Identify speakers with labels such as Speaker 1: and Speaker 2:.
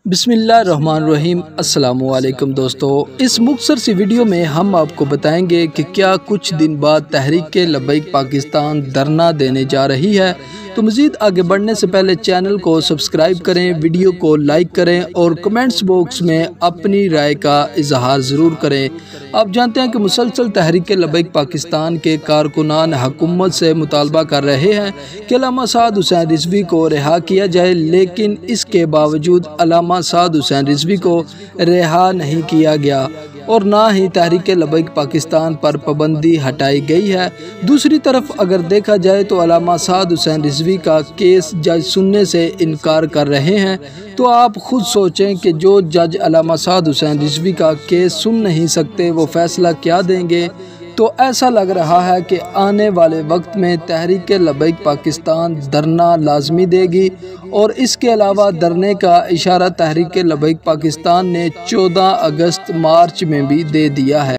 Speaker 1: بسم اللہ الرحمن الرحیم۔ السلام علیکم دوستو، اس مختصر سی ویڈیو میں ہم آپ کو بتائیں گے کہ کیا کچھ دن بعد تحریک لبیک پاکستان دھرنا دینے جا رہی ہے۔ تو مزید آگے بڑھنے سے پہلے چینل کو سبسکرائب کریں، ویڈیو کو لائک کریں اور کمنٹس باکس میں اپنی رائے کا اظہار ضرور کریں۔ آپ جانتے ہیں کہ مسلسل تحریک لبیک پاکستان کے کارکنان حکومت سے مطالبہ کر رہے ہیں کہ علامہ سعد حسین رضوی کو رہا کیا جائے، لیکن اس کے باوجود علامہ سعد حسین رضوی کو رہا نہیں کیا گیا اور نہ ہی تحریک لبیک پاکستان پر پابندی ہٹائی گئی ہے۔ دوسری طرف اگر دیکھا جائے تو علامہ سعد حسین رضوی کا کیس جج سننے سے انکار کر رہے ہیں، تو آپ خود سوچیں کہ جو جج علامہ سعد حسین رضوی کا کیس سن نہیں سکتے وہ فیصلہ کیا دیں گے۔ تو ایسا لگ رہا ہے کہ آنے والے وقت میں تحریک لبیک پاکستان دھرنا لازمی دے گی، اور اس کے علاوہ دھرنے کا اشارہ تحریک لبیک پاکستان نے 14 اگست مارچ میں بھی دے دیا ہے۔